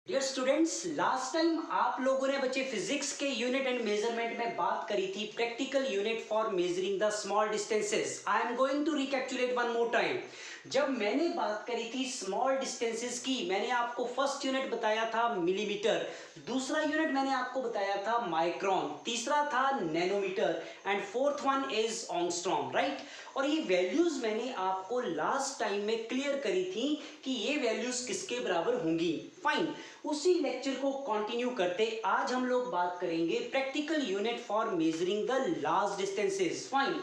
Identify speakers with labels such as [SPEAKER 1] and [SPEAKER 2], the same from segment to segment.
[SPEAKER 1] Dear students, last time आप लोगों ने बच्चे फिजिक्स के यूनिट एंड मेजरमेंट में बात करी थी practical unit for measuring the small distances. I am going to recapitulate one more time. जब मैंने बात करी थी स्मॉल डिस्टेंसेस की, मैंने आपको फर्स्ट यूनिट बताया था मिलीमीटर, दूसरा यूनिट मैंने आपको बताया था माइक्रोन, तीसरा था nanometre and fourth one is angstrom, right. और ये वैल्यूज मैंने आपको लास्ट टाइम में क्लियर करी थी कि ये वैल्यूज किसके बराबर होंगी। फाइन, उसी लेक्चर को कंटिन्यू करते आज हम लोग बात करेंगे practical unit for measuring the large distances. Fine,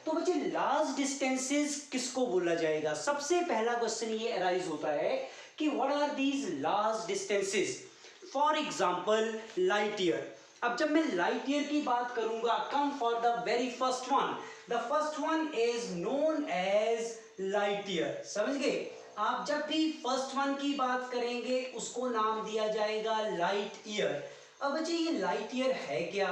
[SPEAKER 1] तो बच्चे लार्ज डिस्टेंसेस किसको बोला जाएगा? सबसे पहला क्वेश्चन ये अराइज होता है कि what are these large distances. For example light year. अब जब मैं लाइट ईयर की बात करूंगा, come for the very first one. The first one is known as light year. समझ गए? आप जब भी फर्स्ट वन की बात करेंगे उसको नाम दिया जाएगा लाइट ईयर। अब बच्चे ये लाइट ईयर है क्या?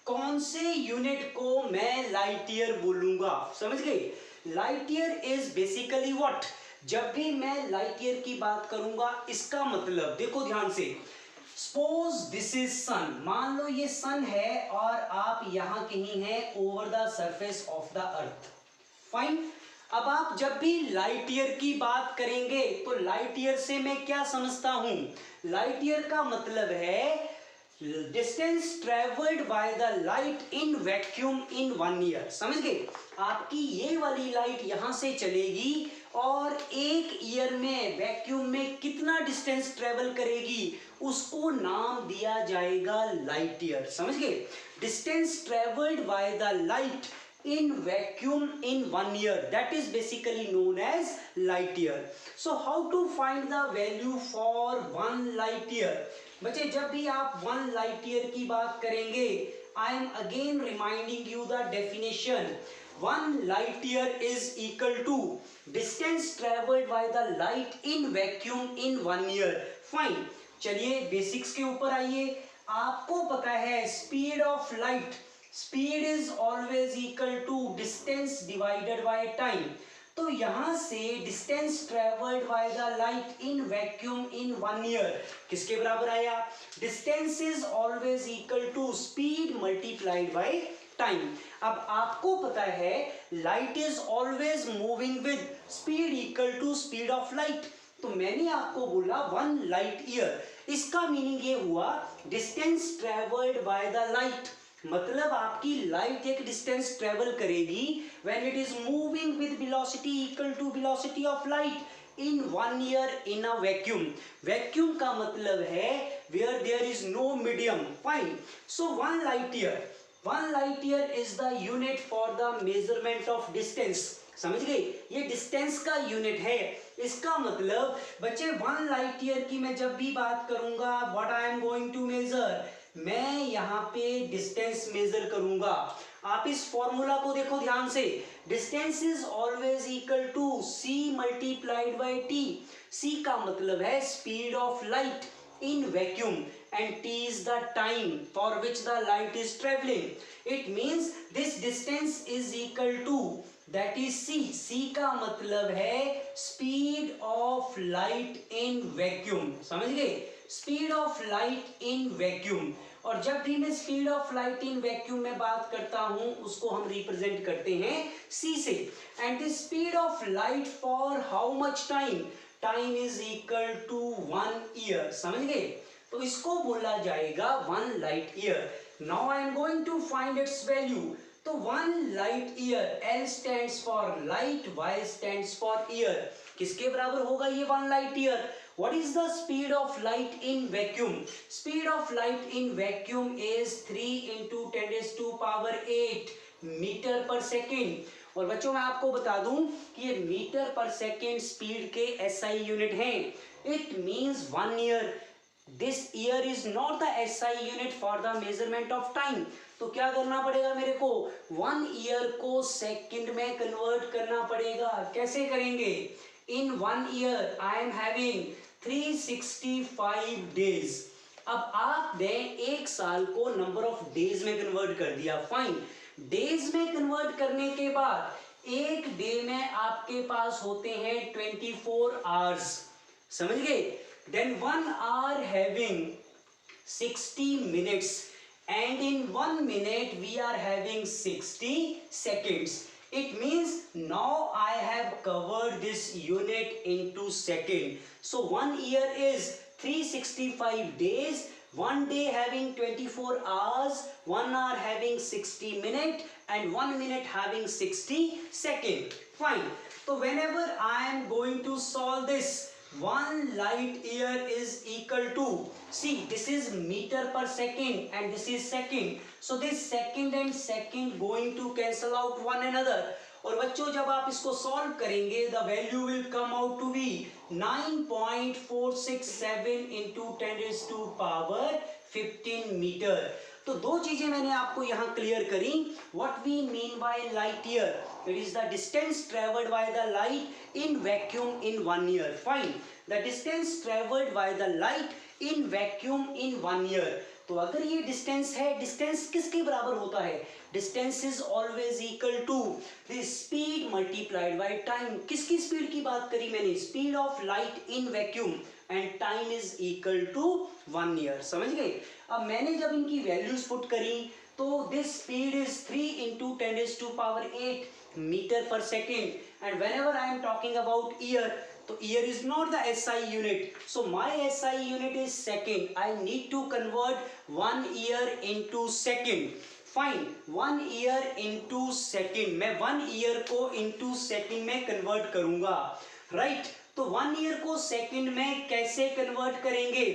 [SPEAKER 1] कौन से यूनिट को मैं लाइट ईयर बोलूंगा? समझ गए? Light year is basically what. जब भी मैं लाइट ईयर की बात करूंगा इसका मतलब देखो ध्यान से। सपोज दिस इज सन, मान लो ये सन है और आप यहां कहीं हैं over the surface of the earth. Fine, अब आप जब भी लाइट ईयर की बात करेंगे तो लाइट ईयर से मैं क्या समझता हूं? लाइट ईयर का मतलब है distance travelled by the light in vacuum in 1 year. समझ गए? आपकी ये वाली लाइट यहां से चलेगी और 1 ईयर में वैक्यूम में कितना डिस्टेंस ट्रेवल करेगी उसको नाम दिया जाएगा लाइट ईयर। समझ गए? Distance travelled by the light in vacuum in 1 year, that is basically known as light year. So how to find the value for 1 light year? बच्चे जब भी आप 1 light year की बात करेंगे, I am again reminding you the definition. 1 light year is equal to distance traveled by the light in vacuum in 1 year. Fine, चलिए basics के ऊपर आइए। आपको पता है speed of light, speed is always equal to distance divided by time. तो यहां से distance travelled by the light in vacuum in 1 year किसके बराबर आया? Distance is always equal to speed multiplied by time. अब आपको पता है light is always moving with speed equal to speed of light. तो मैंने आपको बोला 1 लाइट ईयर, इसका मीनिंग ये हुआ distance travelled by the light, मतलब आपकी लाइट एक डिस्टेंस ट्रेवल करेगी when it is moving with velocity equal to velocity of light in 1 year in a vacuum. Vacuum का मतलब है where there is no medium. Fine, so 1 light year, 1 light year is the unit for the measurement of distance. समझ गए? ये distance का unit है। इसका मतलब बच्चे 1 लाइट ईयर की मैं जब भी बात करूंगा, what I am going to measure, मैं यहां पे डिस्टेंस मेजर करूंगा। आप इस फॉर्मूला को देखो ध्यान से। Distance is always equal to C multiplied by T. C का मतलब है speed of light in vacuum and t is the time for which the light is traveling. It means this distance is equal to, that is c. c का मतलब है speed of light in vacuum। समझ गए? speed of light in vacuum। और जब भी मैं speed of light in vacuum में बात करता हूं उसको हम रिप्रेजेंट करते हैं c से। And the speed of light for how much time? Time is equal to 1 year. समझ गए? तो इसको बोला जाएगा 1 light year. Now I am going to find its value. तो 1 light year, L stands for light, Y stands for year, किसके बराबर होगा ये 1 light year? What is the speed of light in vacuum? Speed of light in vacuum is 3 into 10 raised to power 8 metre पर second. और बच्चों मैं आपको बता दूं कि ये मीटर पर सेकेंड स्पीड के एसआई यूनिट हैं। It means 1 year. This year is not the SI unit for the measurement of time. तो क्या करना पड़ेगा मेरे को? 1 ईयर को सेकेंड में कन्वर्ट करना पड़ेगा। कैसे करेंगे? इन 1 year I am having 365 days. अब आपने एक साल को नंबर ऑफ डेज में कन्वर्ट कर दिया। फाइन, डेज में कन्वर्ट करने के बाद एक डे में आपके पास होते हैं 24 आवर्स। समझ गए? Then 1 hour having 60 minutes and in 1 minute we are having 60 seconds. It means now I have covered this unit into second. So 1 year is 365 days, 1 day having 24 hours, 1 hour having 60 minutes and 1 minute having 60 seconds. Fine. So whenever I am going to solve this, 1 light year is equal to, see this is meter per second and this is second. So this second and second going to cancel out one another. और बच्चों जब आप इसको solve करेंगे the value will come out to be 9.467 into 10 raised to power 15 metre. तो दो चीजें मैंने आपको यहाँ क्लियर करी. What we mean by light year? It is the distance traveled by the light in vacuum in 1 year. Fine. The distance traveled by the light in vacuum in 1 year. तो अगर ये डिस्टेंस है, distance किसके बराबर होता है? Distance is always equal to the speed multiplied by time. किसकी speed की बात करी मैंने? Speed of light in vacuum and time is equal to 1 year. समझ गए? अब मैंने जब इनकी वैल्यूज पुट करी तो this speed is 3 into 10 raised to power 8 metre पर second. And whenever I am talking about year, तो year is not the SI unit. So my SI unit is second. I need to convert 1 year into second. Fine. 1 year into second. मैं 1 year को into second में convert करूंगा. Right? तो 1 year को second में कैसे convert करेंगे?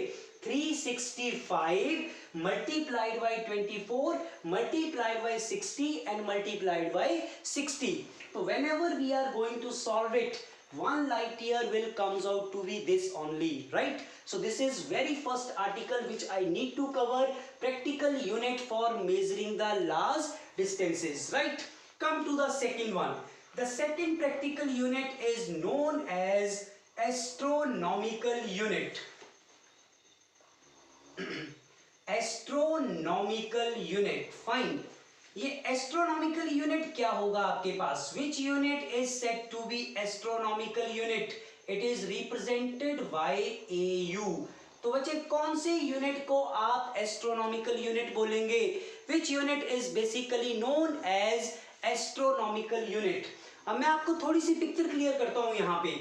[SPEAKER 1] 365 multiplied by 24 multiplied by 60 and multiplied by 60. So whenever we are going to solve it, 1 light year will comes out to be this only, right? So this is very first article which I need to cover, practical unit for measuring the large distances, right? Come to the second one. The second practical unit is known as astronomical unit. Astronomical unit. Fine. ये astronomical unit क्या होगा आपके पास? Which unit is said to be astronomical unit? It is represented by AU. तो बच्चे कौन से unit को आप एस्ट्रोनॉमिकल यूनिट बोलेंगे? Which unit is basically known as astronomical unit? अब मैं आपको थोड़ी सी पिक्चर क्लियर करता हूं यहाँ पे.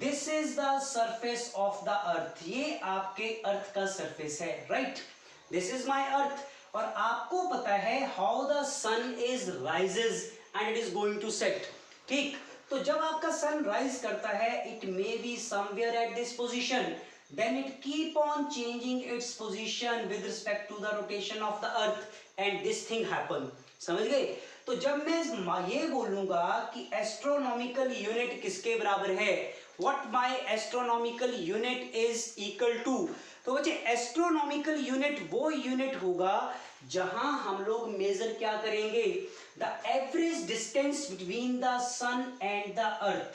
[SPEAKER 1] This is the surface of the earth. ये आपके अर्थ का सरफेस है, right? This is my earth. और आपको पता है how the sun is rises and it is going to set. ठीक, तो जब आपका सन राइज करता है, it may be somewhere at this position, then it keep on changing its position with respect to the rotation of the earth and this thing happen. समझ गए? तो जब मैं ये बोलूंगा कि एस्ट्रोनॉमिकल यूनिट किसके बराबर है, what my astronomical unit is equal to, तो बच्चे एस्ट्रोनॉमिकल यूनिट वो यूनिट होगा जहां हम लोग मेजर क्या करेंगे? The average distance between the sun and the earth.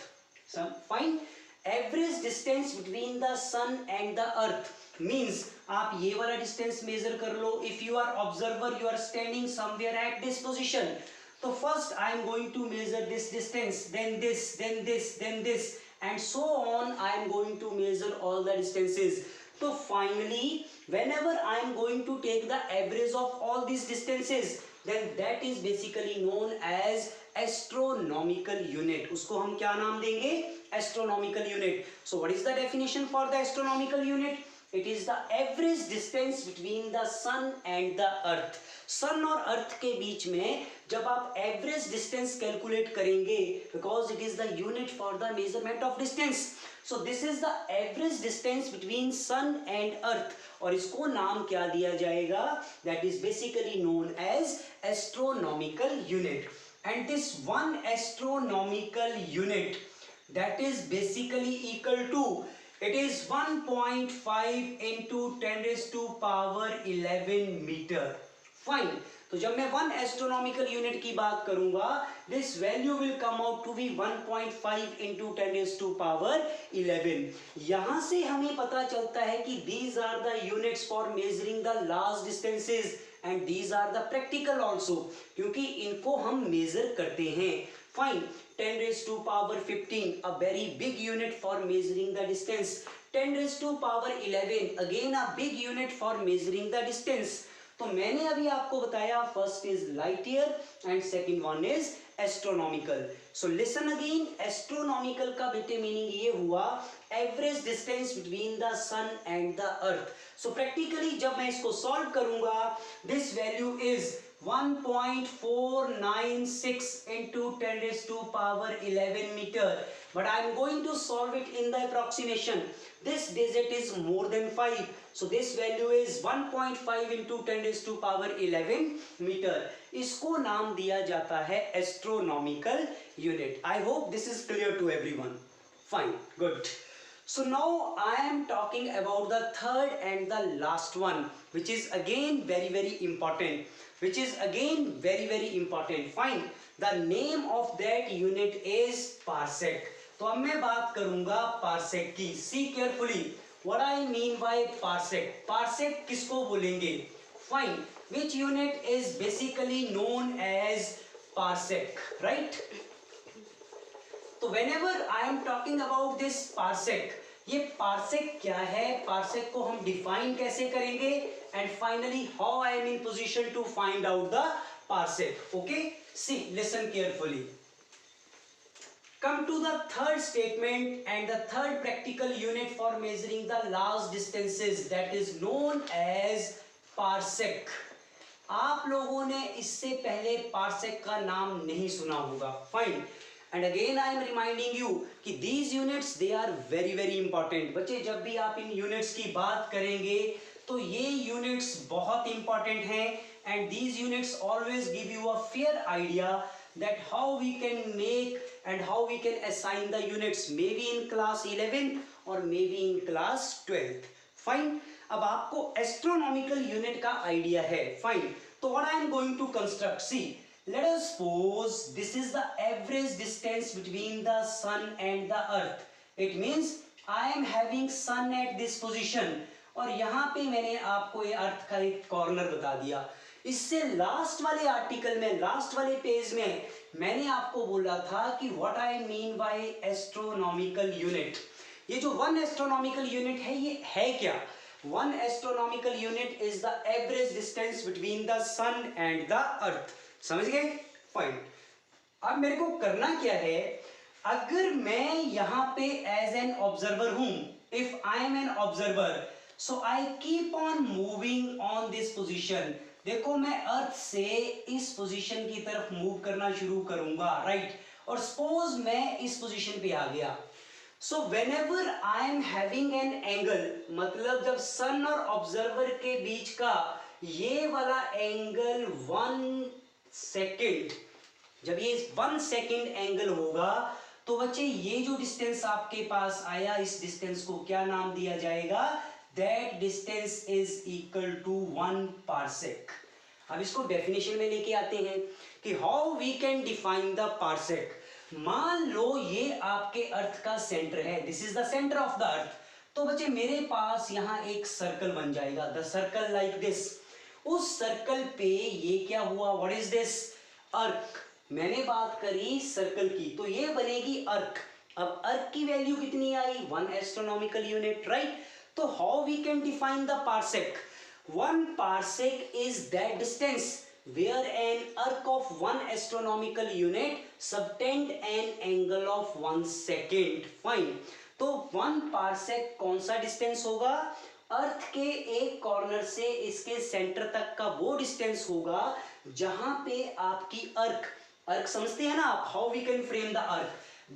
[SPEAKER 1] Fine. Average distance between the sun and the earth means आप ये वाला डिस्टेंस मेजर कर लो. If you are observer, you are standing somewhere at this position, तो first I am going to measure this distance, then this, then this, then this and so on. I am going to measure all the distances. So finally, whenever I am going to take the average of all these distances, then that is basically known as astronomical unit. उसको हम क्या नाम देंगे? Astronomical unit. So what is the definition for the astronomical unit? It is the average distance between the sun and the earth. सन और अर्थ के बीच में जब आप एवरेज डिस्टेंस कैलकुलेट करेंगे, because it is the unit for the measurement of distance, so this is the average distance between sun and earth, और इसको नाम क्या दिया जाएगा? That is basically known as astronomical unit. And this one astronomical unit that is basically equal to, it is 1.5 into 10 raised to power 11 metre. Fine. तो जब मैं 1 astronomical unit की बात करूंगा, this value will come out to be 1.5 into 10 raised to power 11. यहां से हमें पता चलता है कि these are the units for measuring the large distances and these are the practical also, क्योंकि इनको हम मेजर करते हैं. Fine. 10 raised to power 15, a very big unit for measuring the distance. 10 raised to power 11 again a big unit for measuring the distance. तो मैंने अभी आपको बताया first is light year and second one is astronomical. So listen again, astronomical का बेटे meaning ये हुआ average distance between the sun and the earth. So practically जब मैं इसको सॉल्व करूंगा, this value is 1.496 into 10 raised to power 11 meter, but I am going to solve it in the approximation. This digit is more than 5, so this value is 1.5 into 10 raised to power 11 meter. इसको नाम दिया जाता है astronomical unit. I hope this is clear to everyone. Fine, good. So now I am talking about the third and the last one, which is again very important. Fine. The name of that unit is parsec. तो अब मैं बात करूंगा parsec की. See carefully what I mean by parsec. Parsec किसको बोलेंगे? Fine. Which unit is basically known as parsec, right? तो whenever I am talking about this parsec, ये parsec क्या है, parsec को हम define कैसे करेंगे, and finally how I am in position to find out the parsec. Okay, see, listen carefully. Come to the third statement and the third practical unit for measuring the large distances, that is known as parsec. आप लोगों ने इससे पहले parsec का नाम नहीं सुना होगा. Fine. And again I am reminding you कि these units they are very important. बच्चे जब भी आप इन units की बात करेंगे तो ये units बहुत important हैं, and these units always give you a fair idea that how we can make and how we can assign the units, maybe in class 11 or maybe in class 12. Fine. अब आपको astronomical unit का idea है. Fine. तो what I am going to construct, see, let us suppose this is the average distance between the sun and the earth. It means I am having sun at this position, और यहाँ पे मैंने आपको ये अर्थ का एक corner बता दिया. इससे लास्ट वाले आर्टिकल में, लास्ट वाले पेज में मैंने आपको बोला था कि what I mean by astronomical unit. ये जो वन एस्ट्रोनॉमिकल यूनिट है ये है क्या? One astronomical unit is the average distance between the sun and the earth. समझ गए? फाइन. अब मेरे को करना क्या है, अगर मैं यहाँ पे एज एन ऑब्जर्वर हूं, if I am an observer, so I keep on moving on this position. देखो मैं अर्थ से इस पोजीशन की तरफ मूव करना शुरू करूंगा, राइट? और सपोज मैं इस पोजीशन पे आ गया. So whenever I am having an angle, मतलब जब सन और ऑब्जर्वर के बीच का ये वाला एंगल 1 सेकेंड, जब ये 1 सेकेंड एंगल होगा तो बच्चे ये जो डिस्टेंस आपके पास आया, इस डिस्टेंस को क्या नाम दिया जाएगा? That distance is equal to 1 parsec. अब इसको डेफिनेशन में लेके आते हैं कि how we can define the parsec. मान लो ये आपके अर्थ का सेंटर है, this is the centre of the earth. तो बच्चे मेरे पास यहाँ एक सर्कल बन जाएगा, द सर्कल लाइक दिस. उस सर्कल पे ये क्या हुआ? What is this? अर्क. मैंने बात करी सर्कल की, तो ये बनेगी अर्क. अब अर्क की वैल्यू कितनी आई? 1 एस्ट्रोनॉमिकल यूनिट, राइट? तो how we can define the parsec? 1 parsec is that distance where an arc of 1 astronomical unit subtend an angle of 1 second. Fine. तो 1 पार्सेक कौन सा डिस्टेंस होगा? अर्थ के एक कॉर्नर से इसके सेंटर तक का वो डिस्टेंस होगा जहां पे आपकी अर्क, अर्क समझते हैं ना आप, how we can frame the arc.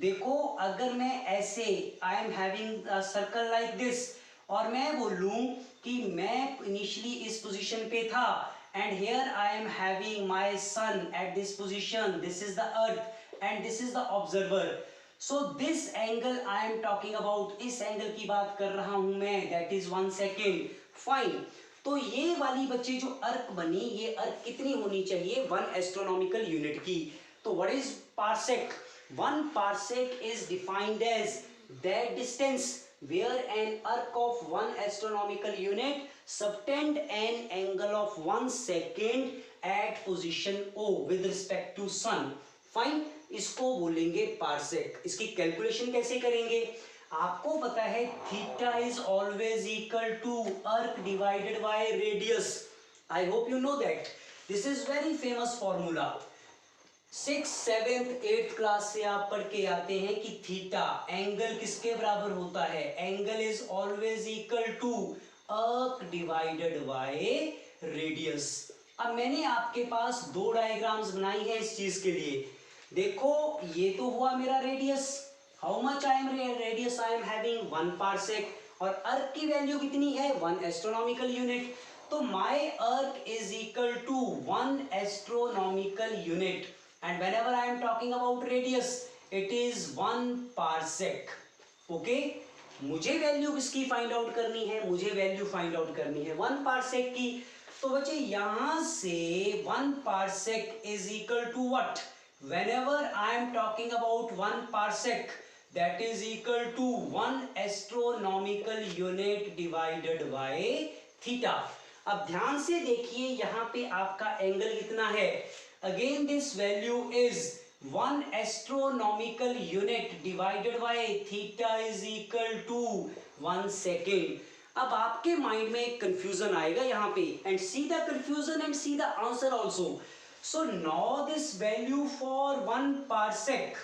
[SPEAKER 1] देखो अगर मैं ऐसे, I am having a circle like this, और मैं बोलूं कि मैं इनिशियली इस पोजीशन पे था, and here I am having my sun at this position, this is the earth and this is the observer. So this angle I am talking about, इस angle की बात कर रहा हूं मैं, that is 1 second. Fine. तो ये वाली बच्चे जो अर्क बनी, ये अर्क कितनी होनी चाहिए? 1 एस्ट्रोनॉमिकल यूनिट की. तो what is parsec? 1 parsec is defined as that distance where an arc of 1 astronomical unit subtend an angle of 1 second at position O with respect to sun. Fine. इसको बोलेंगे पार्सेक. इसकी calculation कैसे करेंगे? आपको पता है theta is always equal to arc divided by radius. I hope you know that. This is very famous formula. 6th 7th 8th class से आप पढ़ के आते हैं कि थीटा एंगल किसके बराबर होता है. Angle is always equal to arc divided by radius. अब मैंने आपके पास दो डायग्राम्स बनाई है इस चीज के लिए. देखो ये तो हुआ मेरा radius. How much I am radius I am having 1 parsec. और अर्क की वैल्यू कितनी है 1 एस्ट्रोनॉमिकल यूनिट. तो my arc is equal to 1 astronomical unit. And whenever I am talking about radius, it is 1 parsec. Okay? मुझे value किसकी find out करनी है. मुझे वैल्यू फाइंड आउट करनी है 1 पार्सेक की. तो बच्चे यहां से 1 parsec is equal to what. whenever I am talking about 1 parsec, that is equal to 1 astronomical unit divided by theta. अब ध्यान से देखिए यहां पे आपका एंगल कितना है. Again this value is 1 astronomical unit divided by theta is equal to 1 second. अब आपके माइंड में एक कंफ्यूजन आएगा यहाँ पे. and see the confusion and see the answer also. so now this value for 1 parsec.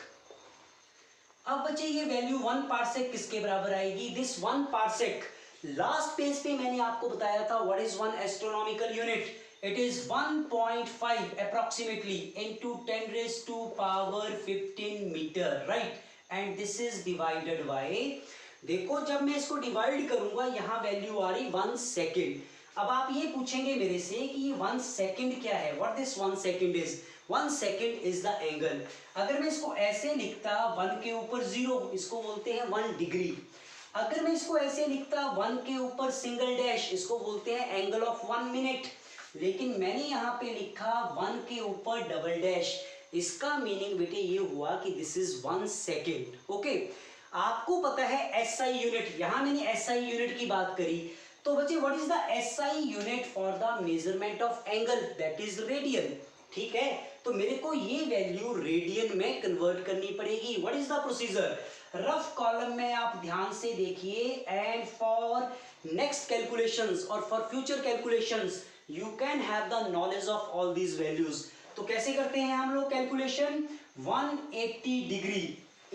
[SPEAKER 1] अब बच्चे ये वैल्यू 1 पार्सेक किसके बराबर आएगी. दिस 1 पार्सेक लास्ट पेज पे मैंने आपको बताया था what is 1 astronomical unit. It is 1.5 approximately into 10 raised to power 15 meter, right? And this is divided by. देखो जब मैं इसको डिवाइड करूंगा यहाँ वैल्यू आ रही 1 सेकेंड. अब आप ये पूछेंगे मेरे से कि ये 1 सेकेंड क्या है. What this 1 second is? 1 second is the angle. अगर मैं इसको ऐसे लिखता 1 के ऊपर 0, इसको बोलते हैं 1 डिग्री. अगर मैं इसको ऐसे लिखता 1 के ऊपर सिंगल डैश, इसको बोलते हैं एंगल ऑफ 1 मिनट. लेकिन मैंने यहाँ पे लिखा 1 के ऊपर डबल डैश. इसका मीनिंग बेटे ये हुआ कि दिस इज 1 सेकेंड. ओके. आपको पता है एसआई यूनिट. यहाँ मैंने एसआई यूनिट की बात करी. तो बच्चे what is the SI unit for the measurement of angle. That is radian. ठीक है. तो मेरे को ये वैल्यू रेडियन में कन्वर्ट करनी पड़ेगी. What is the procedure. Rough column में आप ध्यान से देखिए. एंड फॉर नेक्स्ट कैलकुलेशंस और for future calculations you can have the knowledge of all these values. तो कैसे करते हैं हम लोग calculation. 180 degree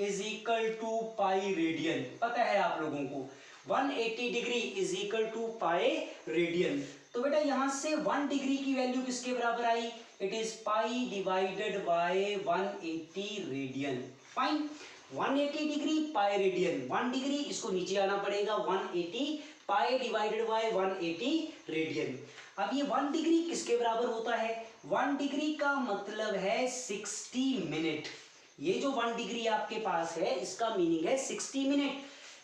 [SPEAKER 1] is equal to pi radian. पता है आप लोगों को 180 degree is equal to pi radian. तो बेटा यहां से 1 डिग्री की वैल्यू किसके बराबर आई. It is pi divided by 180 radian. Fine. 180 degree pi radian. 1 degree इसको नीचे आना पड़ेगा 180 पाई डिवाइडेड बाय 180 रेडियन. अब ये 1 डिग्री किसके बराबर होता है. 1 डिग्री का मतलब है 60 मिनट. ये जो 1 डिग्री आपके पास है इसका मीनिंग है 60 मिनट.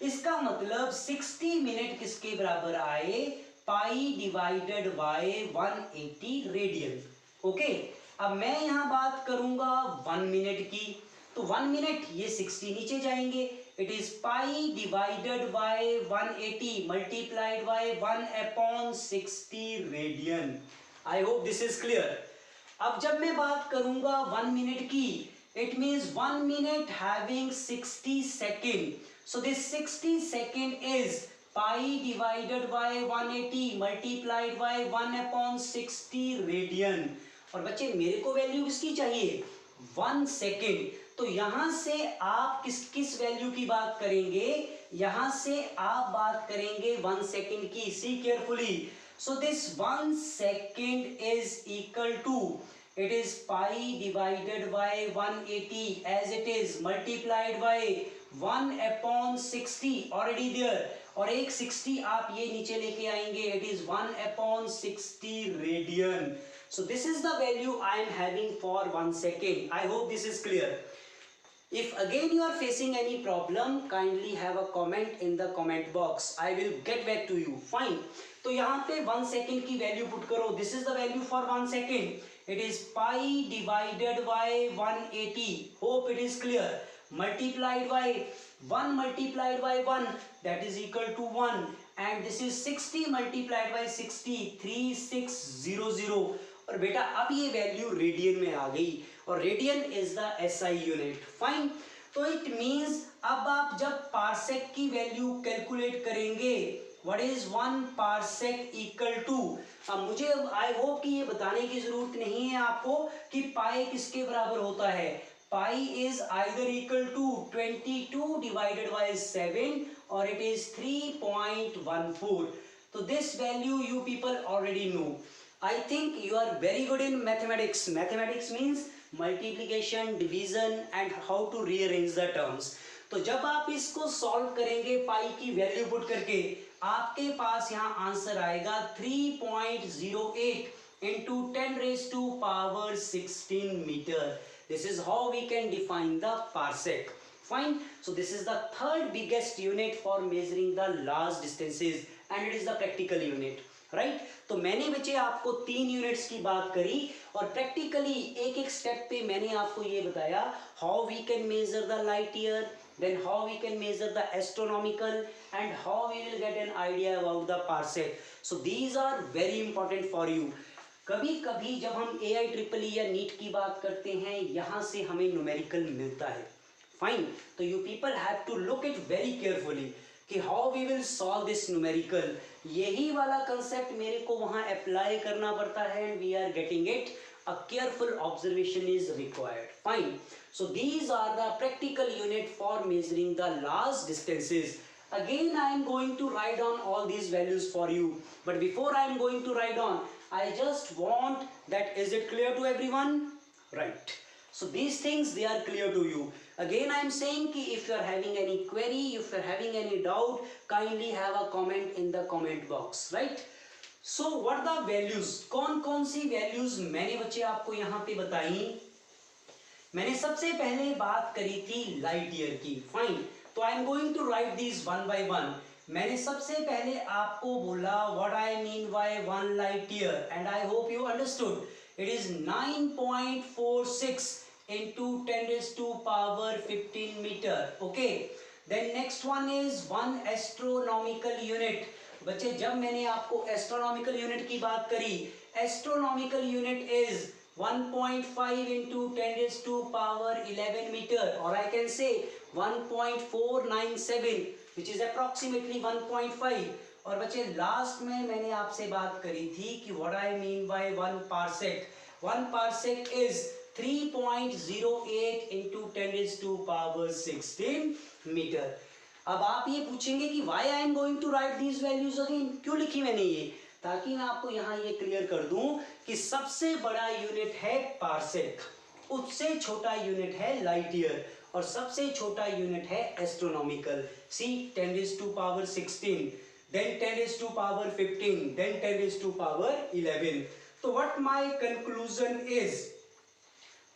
[SPEAKER 1] इसका मतलब 60 मिनट किसके बराबर आए. पाई डिवाइडेड बाय 180 रेडियन. ओके. अब मैं यहाँ बात करूंगा 1 मिनट की. तो 1 मिनट ये 60 नीचे जाएंगे. It is pi divided by 180 multiplied by 1 upon 60 radian. I hope this is clear. अब जब मैं बात करूंगा 1 मिनट की, it means 1 minute having 60 second. So this 60 second is pi divided by 180 multiplied by 1 upon 60 radian. और बच्चे मेरे को वैल्यू किसकी चाहिए 1 सेकेंड. तो यहां से आप किस वैल्यू की बात करेंगे. यहां से आप बात करेंगे 1 सेकेंड की. See carefully. So this 1 second is equal to it is pi divided by 180 as it is multiplied by 1 upon 60 already there. और एक 60 आप ये नीचे लेके आएंगे. It is 1 upon 60 radian. So this is the value I am having for 1 second. I hope this is clear. If again you are facing any problem, kindly have a comment in the comment box. I will get back to you. Fine. तो यहाँ पे 1 second की value put करो. This is the value for 1 second. It is pi divided by 180. Hope it is clear. Multiplied by 1 multiplied by 1, that is equal to 1. And this is 60 multiplied by 60, 3600. और बेटा अब ये value radian में आ गई. और radian is the SI unit. Fine. तो it means अब आप जब पार्सेक की वैल्यू कैलकुलेट करेंगे, what is 1 parsec equal to, अब मुझे आई होप कि ये बताने की जरूरत नहीं है आपको कि पाई किसके बराबर होता है। Pi is either equal to 22 divided by 7 और इट इज 3.14। तो this value you people already know. I think you are very good in mathematics. Mathematics means multiplication, division and how to rearrange the terms. तो जब आप इसको solve करेंगे पाई की value put करके, आपके पास यहाँ आंसर आएगा 3.08 into 10 raised to power 16 meter. This is how we can define the parsec. Fine. So this is the third biggest unit for measuring the large distances and it is the practical unit. Right तो मैंने बच्चे आपको 3 units की बात करी और practically एक एक स्टेप पे मैंने आपको ये बताया how we can measure the light year, then how we can measure the astronomical and how we will get an idea about the parsec. So these are very important for you. कभी कभी जब हम AIEEE या NEET की बात करते हैं यहाँ से हमें न्यूमेरिकल मिलता है. फाइन. तो you people have to look it very carefully कि how we will solve this numerical. यही वाला कंसेप्ट मेरे को वहां अप्लाई करना पड़ता है and we are getting it. A careful observation is required. Fine. So these are the practical unit for measuring the large distances. Again I am going to write down all these values for you, but before I am going to write down, I just want that, is it clear to everyone? Right. So these things they are clear to you. Again I am saying कि if you are having any query, if you are having any doubt, kindly have a comment in the comment box. Right. So what the values? कौन सी values मैंने बच्चे आपको यहाँ पे बताई. मैंने सबसे पहले बात करी थी लाइट ईयर की. फाइन. तो I am going to write these one by one. मैंने सबसे पहले आपको बोला what I mean by 1 light year and I hope you understood. It is 9.46 into 10 raised to power 15 meter. Okay. Then next one is 1 astronomical unit. बच्चे जब मैंने आपको astronomical unit की बात करी, astronomical unit is 1.5 into 10 raised to power 11 meter, or I can say 1.497 which is approximately 1.5. और बच्चे last में मैंने आपसे बात करी थी कि what I mean by 1 parsec. 1 parsec is 3.08 into 10 raised to power 16 meter. अब आप ये पूछेंगे कि why I am going to write these values again, क्यों लिखी मैंने ये, ताकि मैं आपको यहाँ ये क्लियर कर दूं कि सबसे बड़ा यूनिट है पार्सेक, उससे छोटा यूनिट है लाइट ईयर और सबसे छोटा यूनिट है astronomical. See 10 raised to power 16, then 10 raised to power 15, then 10 raised to power 11. So what my conclusion is,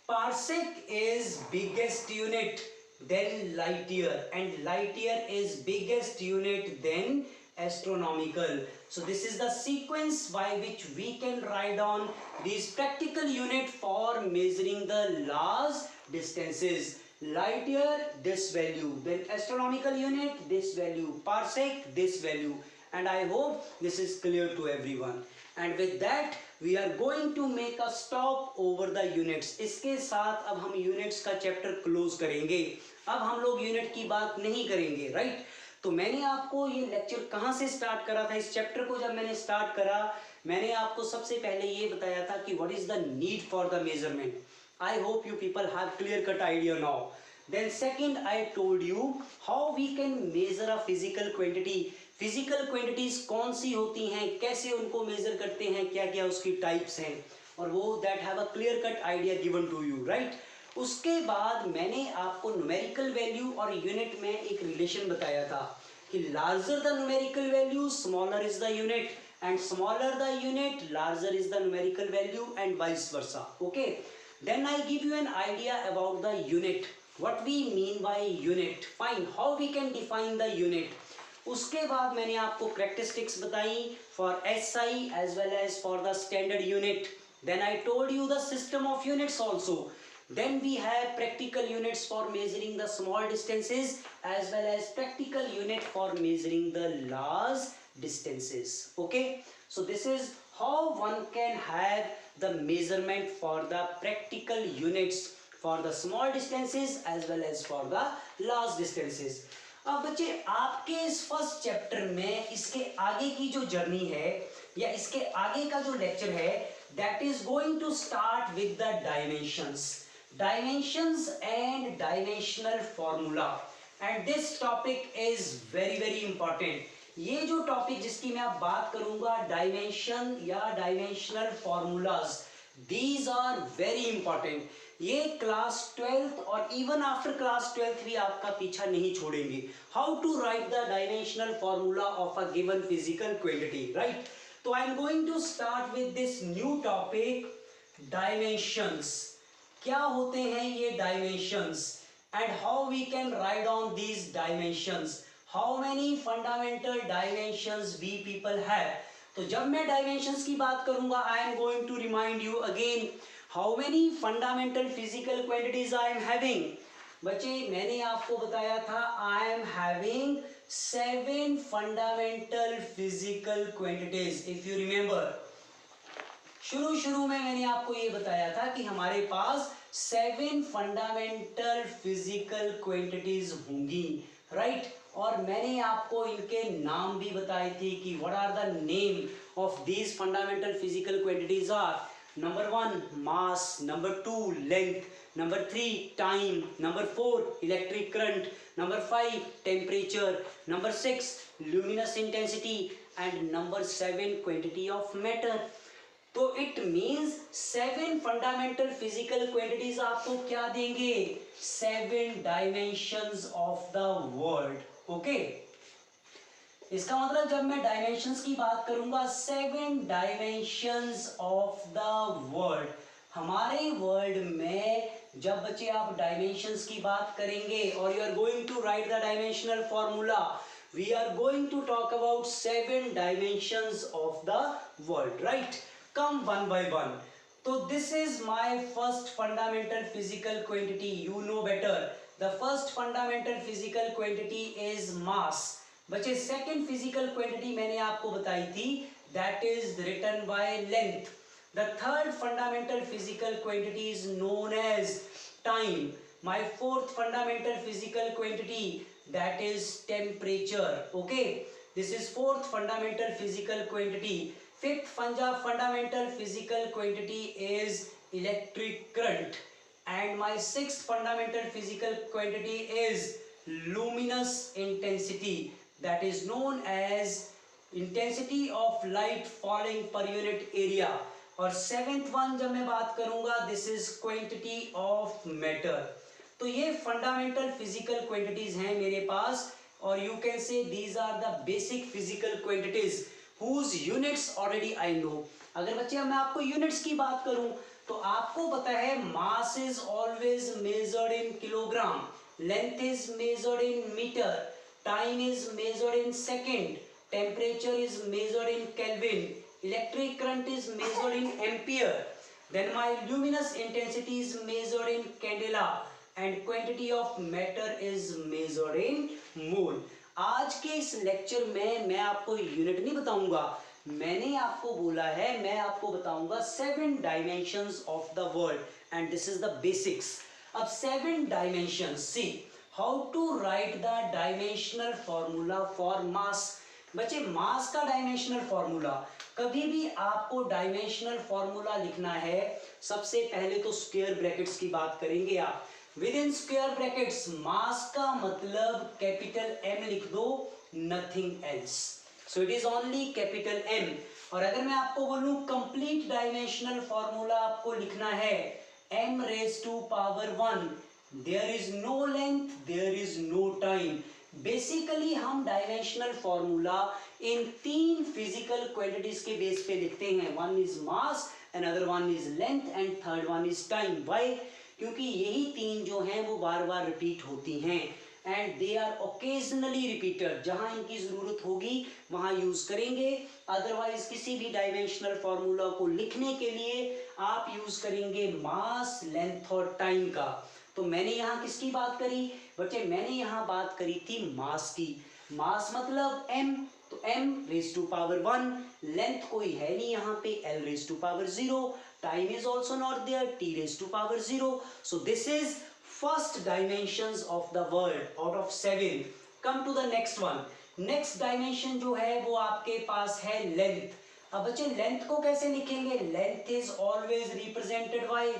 [SPEAKER 1] parsec is biggest unit then light year and light year is biggest unit then astronomical. So this is the sequence by which we can write down these practical unit for measuring the large distances. Light year this value, then astronomical unit this value, parsec this value, and I hope this is clear to everyone. And with that we are going to make a stop over the units. इसके साथ अब हम units का chapter close करेंगे. अब हम लोग unit की बात नहीं करेंगे. राइट. तो मैंने आपको ये लेक्चर कहाँ से स्टार्ट करा था, इस चैप्टर को जब मैंने स्टार्ट करा मैंने आपको सबसे पहले ये बताया था कि what is the need for the measurement. I hope you people have clear cut idea now. Then second I told you how we can measure a physical quantity. Physical quantities कौन सी होती हैं, कैसे उनको मेजर करते हैं, क्या क्या उसकी टाइप्स हैं, और वो that have a clear cut idea given to you. Right. उसके बाद मैंने आपको न्यूमेरिकल वैल्यू और यूनिट में एक रिलेशन बताया था कि larger the numerical value smaller is the unit and smaller the unit larger is the numerical value and vice versa. Okay. Then I give you an idea about the unit, what we mean by unit. Fine. How we can define the unit. उसके बाद मैंने आपको characteristics बताई for SI as well as for the standard unit. Then I told you the system of units also. Then we have practical units for measuring the small distances as well as practical unit for measuring the large distances. Okay. So this is how one can have the measurement for the practical units for the small distances as well as for the large distances. अब बच्चे आपके इस first chapter में इसके आगे की जो journey है या इसके आगे का जो लेक्चर है that is going to start with the dimensions and dimensional formula, and this topic is very important. ये जो टॉपिक जिसकी मैं अब बात करूंगा डायमेंशन या dimensional formulas, these are very important. ये क्लास 12th और इवन आफ्टर क्लास 12th भी आपका पीछा नहीं छोड़ेंगे. How to write the dimensional formula of a given physical quantity, right. तो I am going to start with this new topic, dimensions. क्या होते हैं ये dimensions and how we can write on these dimensions. How many fundamental dimensions we people have? तो जब मैं dimensions की बात करूंगा I am going to remind you again how many fundamental physical quantities I am having. बच्चे मैंने आपको बताया था I am having 7 fundamental physical quantities if you remember. शुरू में मैंने आपको ये बताया था कि हमारे पास 7 fundamental physical quantities होंगी, राइट. और मैंने आपको इनके नाम भी बताए थे कि what are the name of these fundamental physical quantities are. Number 1 mass, number 2 length, number 3 time, number 4 electric current, number 5 temperature, number 6 luminous intensity and number 7 quantity of matter. तो it means 7 fundamental physical quantities आपको क्या देंगे? 7 dimensions of the world. Okay, इसका मतलब जब मैं dimensions की बात करूंगा 7 डायमेंशंस ऑफ द वर्ल्ड. हमारे वर्ल्ड में जब बच्चे आप डायमेंशंस की बात करेंगे और you are going to write the dimensional formula, we are going to talk about 7 dimensions of the world, right. Come one by one. So this is my first fundamental physical quantity. You know better. The first fundamental physical quantity is mass. बच्चे second physical quantity मैंने आपको बताई थी, that is written by length. The third fundamental physical quantity is known as time. My fourth fundamental physical quantity, that is temperature. Okay, this is fourth fundamental physical quantity. Fifth fundamental physical quantity is electric current, and my sixth fundamental physical quantity is luminous intensity, that is known as intensity of light falling per unit area. और seventh one जब मैं बात करूंगा this is quantity of matter. तो ये fundamental physical quantities हैं मेरे पास, और you can say these are the basic physical quantities whose units already I know. अगर बच्चे मैं आपको units की बात करूं तो आपको पता है mass is always measured in kilogram, length is measured in meter, time is measured in second, temperature is measured in Kelvin, electric current is measured in ampere, then my luminous intensity is measured in candela, and quantity of matter is measured in mole. आज के इस lecture में मैं आपको unit नहीं बताऊंगा, मैंने आपको बोला है मैं आपको बताऊंगा 7 dimensions of the world and this is the basics. अब 7 dimensions, see how to write the dimensional formula for mass. बच्चे मास का डायमेंशनल फॉर्मूला, कभी भी आपको डायमेंशनल फॉर्मूला लिखना है सबसे पहले तो स्क्वायर ब्रैकेट्स की बात करेंगे आप. विद इन स्क्वायर ब्रैकेट्स मास का मतलब कैपिटल M लिख दो, nothing else. So it is only capital M. और अगर मैं आपको बोलूं कंप्लीट डायमेंशनल फॉर्मूला आपको लिखना है m raised to power 1, there is no length, there is no time. Basically हम डायमेंशनल फॉर्मूला इन 3 फिजिकल क्वांटिटीज के बेस पे लिखते हैं. One is mass, another one is length and third one is time. Why? क्योंकि यही 3 जो हैं वो बार बार रिपीट होती हैं and they are occasionally repeated. जहां इनकी जरूरत होगी वहां यूज करेंगे, अदरवाइज किसी भी डायमेंशनल फॉर्मूला को लिखने के लिए आप यूज करेंगे मास, लेंथ और टाइम का. तो मैंने यहाँ किसकी बात करी बच्चे? मैंने यहाँ बात करी थी मास की. मास मतलब m, तो m raise to power 1, length कोई है नहीं यहाँ पे, l raise to power 0, time is also not there, t raise to power 0. So this is first dimensions of the world out of 7. Come to the next one. Next dimension जो है वो आपके पास है लेंथ. अब बच्चे length को कैसे लिखेंगे? Length is always represented by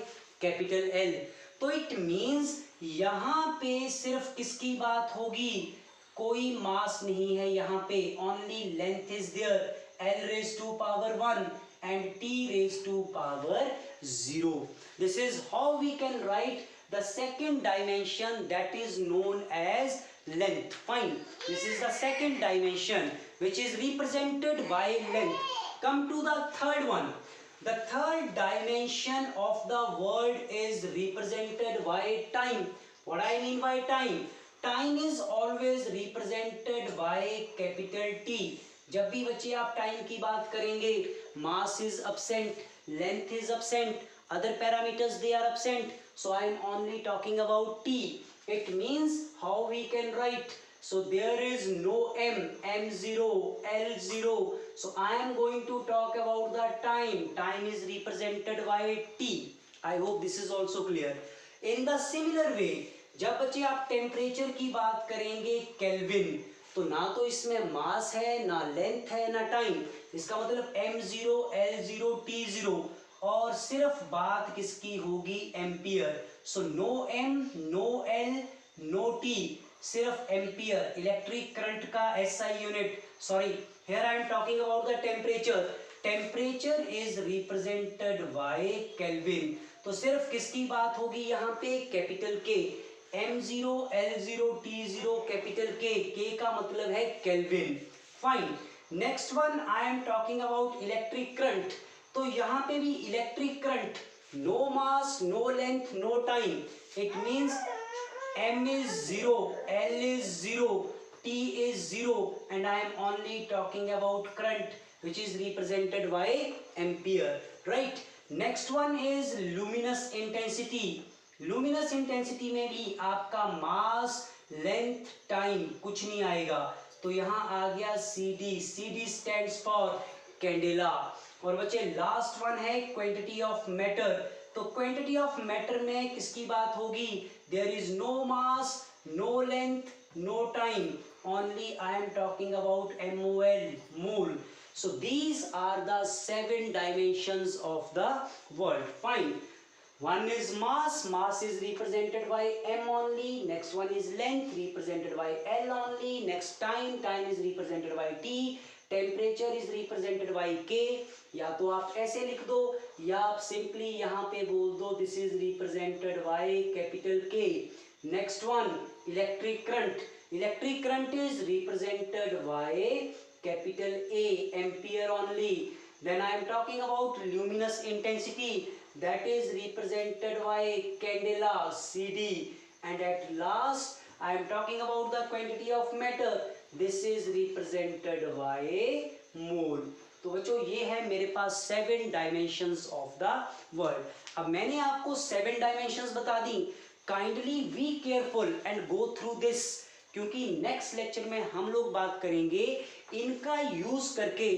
[SPEAKER 1] capital L. तो इट मींस यहाँ पे सिर्फ किसकी बात होगी? कोई मास नहीं है यहाँ पे, only length is there, L raise to power 1 and T raise to power 0. This is how we can write the second dimension, that is known as length. Fine. This is the second dimension which is represented by length. Come to the third one. The third dimension of the world is represented by time. What I mean by time? Time is always represented by capital T. जब भी बच्चे आप time की बात करेंगे, mass is absent, length is absent, other parameters they are absent. So I am only talking about T. It means how we can write. So there is no m, m0, l0. So I am going to talk about the time. Time is represented by T. I hope this is also clear. In the similar way, जब बच्चे आप temperature की बात करेंगे kelvin, तो ना तो इसमें मास है, ना लेंथ है, ना टाइम. इसका मतलब m0, l0, t0, और सिर्फ बात किसकी होगी? Ampere. So no m, no l, no t, सिर्फ एम्पियर. इलेक्ट्रिक करंट का SI unit. Sorry, here I am talking about the temperature. Temperature is represented by kelvin. तो सिर्फ किसकी बात होगी यहाँ पे? कैपिटल के. m0, l0, t0, कैपिटल के का मतलब है kelvin. Fine. Next one I am talking about electric current. तो यहाँ पे भी electric current, no mass, no length, no time. It means m is 0, l is 0, t is 0, and I am only talking about current which is represented by ampere, right? Next one is luminous intensity. luminous intensity में भी आपका mass, length, time कुछ नहीं आएगा. तो यहाँ आ गया CD. CD stands for candela. और बच्चे लास्ट वन है क्वांटिटी ऑफ मैटर. तो क्वांटिटी ऑफ मैटर में किसकी बात होगी? There is no mass, no length, no time, only I am talking about MOL, mole. So these are the 7 dimensions of the world. Fine. One is mass. Mass is represented by m only. Next one is length, represented by L only. Next time, time is represented by T. Temperature is represented by K. या तो आप ऐसे लिख दो, या आप simply यहाँ पे बोल दो this is represented by capital K. Next one, electric current. Electric current is represented by capital A, ampere only. Then I am talking about luminous intensity. That is represented by candela, CD. And at last I am talking about the quantity of matter. This is represented by mole. तो बच्चों ये है मेरे पास 7 dimensions of the world. अब मैंने आपको 7 dimensions बता दी. Kindly be careful and go through this, क्योंकि नेक्स्ट लेक्चर में हम लोग बात करेंगे इनका यूज करके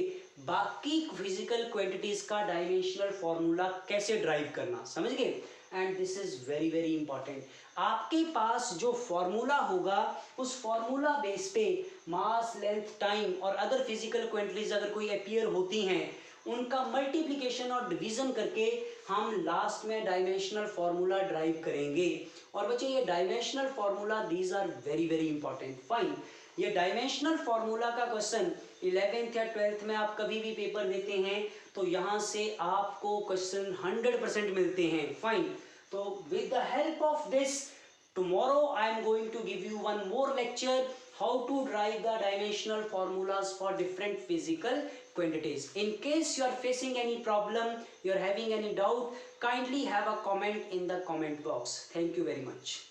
[SPEAKER 1] बाकी फिजिकल क्वांटिटीज का डायमेंशनल फॉर्मूला कैसे ड्राइव करना. समझ गए? And this is very very important. आपके पास जो फॉर्मूला होगा उस फॉर्मूला बेस पे मास, लेंथ, टाइम और अदर फिजिकल क्वांटिटीज अगर कोई अपीयर होती हैं उनका मल्टीप्लिकेशन और डिवीजन करके हम लास्ट में डायमेंशनल फॉर्मूला ड्राइव करेंगे. और बच्चे ये dimensional formula these are very very important. Fine. ये डायमेंशनल फॉर्मूला का क्वेश्चन 11th या 12th में आप कभी भी पेपर देते हैं तो यहाँ से आपको क्वेश्चन 100% मिलते हैं. फाइन. तो with the help of this tomorrow I am going to give you one more lecture how to derive the dimensional formulas for different physical quantities. In case you are facing any problem, you are having any doubt, kindly have a comment in the comment box. Thank you very much.